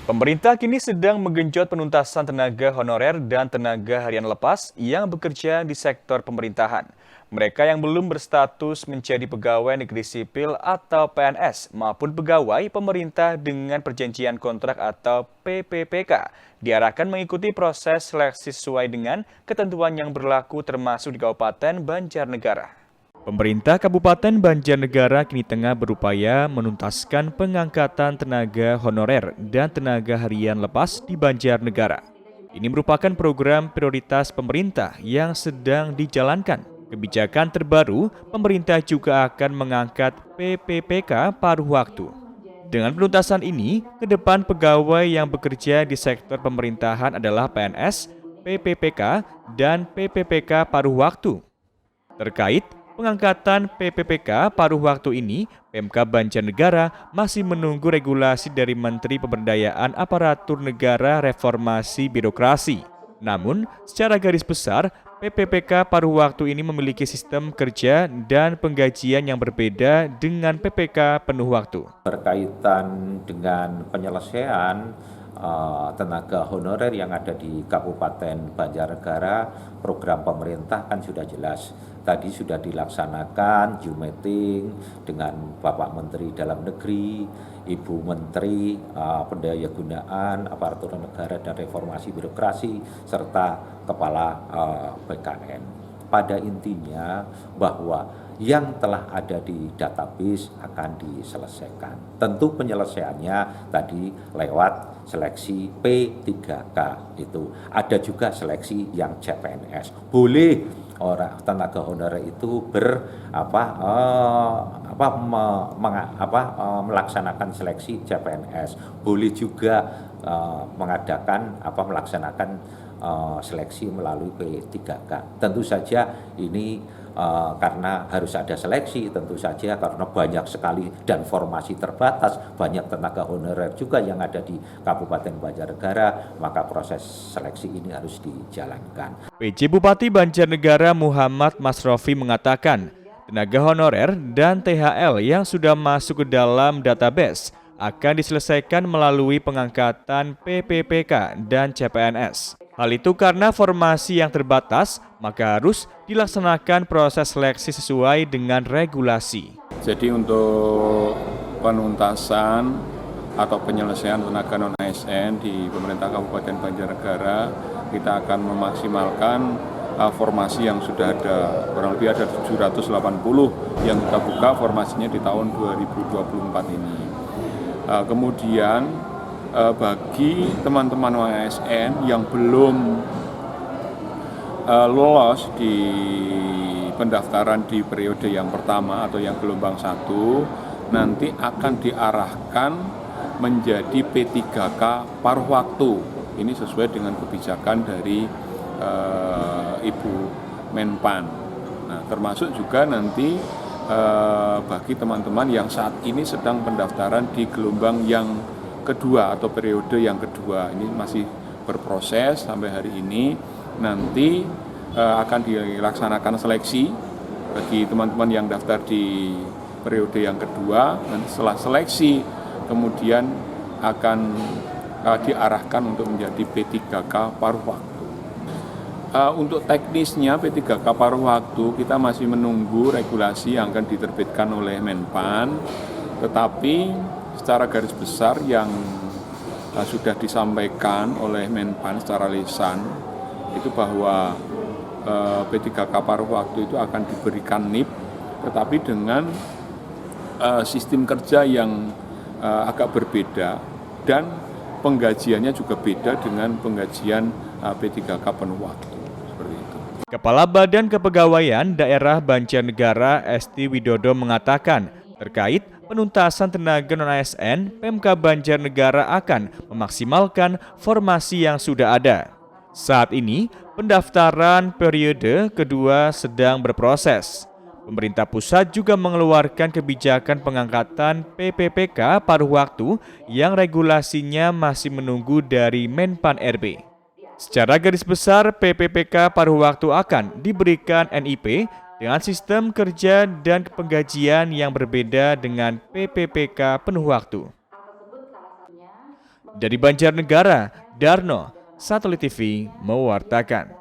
Pemerintah kini sedang menggenjot penuntasan tenaga honorer dan tenaga harian lepas yang bekerja di sektor pemerintahan. Mereka yang belum berstatus menjadi pegawai negeri sipil atau PNS maupun pegawai pemerintah dengan perjanjian kontrak atau PPPK diarahkan mengikuti proses seleksi sesuai dengan ketentuan yang berlaku termasuk di Kabupaten Banjarnegara. Pemerintah Kabupaten Banjarnegara kini tengah berupaya menuntaskan pengangkatan tenaga honorer dan tenaga harian lepas di Banjarnegara. Ini merupakan program prioritas pemerintah yang sedang dijalankan. Kebijakan terbaru, pemerintah juga akan mengangkat PPPK paruh waktu. Dengan penuntasan ini, ke depan pegawai yang bekerja di sektor pemerintahan adalah PNS, PPPK, dan PPPK paruh waktu. Terkait pengangkatan PPPK paruh waktu ini, Pemkab Banjarnegara masih menunggu regulasi dari Menteri Pemberdayaan Aparatur Negara Reformasi Birokrasi. Namun, secara garis besar, PPPK paruh waktu ini memiliki sistem kerja dan penggajian yang berbeda dengan PPK penuh waktu. Berkaitan dengan penyelesaian tenaga honorer yang ada di Kabupaten Banjarnegara, program pemerintah kan sudah jelas. Tadi sudah dilaksanakan Zoom meeting dengan Bapak Menteri Dalam Negeri, Ibu Menteri Pendayagunaan Aparatur Negara dan Reformasi Birokrasi, serta Kepala BKN. Pada intinya bahwa yang telah ada di database akan diselesaikan. Tentu penyelesaiannya tadi lewat seleksi P3K itu. Ada juga seleksi yang CPNS. Boleh orang tenaga honorer itu melaksanakan seleksi CPNS. Boleh juga melaksanakan seleksi melalui P3K. Tentu saja ini karena harus ada seleksi, tentu saja karena banyak sekali dan formasi terbatas, banyak tenaga honorer juga yang ada di Kabupaten Banjarnegara, maka proses seleksi ini harus dijalankan. PJ Bupati Banjarnegara Muhammad Masrofi mengatakan, tenaga honorer dan THL yang sudah masuk ke dalam database akan diselesaikan melalui pengangkatan PPPK dan CPNS. Hal itu karena formasi yang terbatas, maka harus dilaksanakan proses seleksi sesuai dengan regulasi. Jadi untuk penuntasan atau penyelesaian tenaga non-ASN di pemerintah Kabupaten Banjarnegara, kita akan memaksimalkan formasi yang sudah ada, kurang lebih ada 780 yang kita buka formasinya di tahun 2024 ini. Kemudian bagi teman-teman ASN yang belum lolos di pendaftaran di periode yang pertama atau yang gelombang 1, nanti akan diarahkan menjadi P3K paruh waktu. Ini sesuai dengan kebijakan dari Ibu Menpan. Nah, termasuk juga nanti bagi teman-teman yang saat ini sedang pendaftaran di gelombang yang kedua atau periode yang kedua, ini masih berproses sampai hari ini. Nanti akan dilaksanakan seleksi bagi teman-teman yang daftar di periode yang kedua, dan setelah seleksi kemudian akan diarahkan untuk menjadi P3K paruh waktu. Untuk teknisnya P3K paruh waktu kita masih menunggu regulasi yang akan diterbitkan oleh Menpan, tetapi secara garis besar yang sudah disampaikan oleh Menpan secara lisan itu bahwa P3K paruh waktu itu akan diberikan NIP, tetapi dengan sistem kerja yang agak berbeda dan penggajiannya juga beda dengan penggajian P3K penuh waktu. Seperti itu. Kepala Badan Kepegawaian Daerah Banjarnegara Esti Widodo mengatakan, terkait penuntasan tenaga non-ASN, Pemkab Banjarnegara akan memaksimalkan formasi yang sudah ada. Saat ini, pendaftaran periode kedua sedang berproses. Pemerintah pusat juga mengeluarkan kebijakan pengangkatan PPPK paruh waktu yang regulasinya masih menunggu dari Menpan RB. Secara garis besar, PPPK paruh waktu akan diberikan NIP dengan sistem kerja dan penggajian yang berbeda dengan PPPK penuh waktu. Dari Banjarnegara, Darno, Satelit TV mewartakan.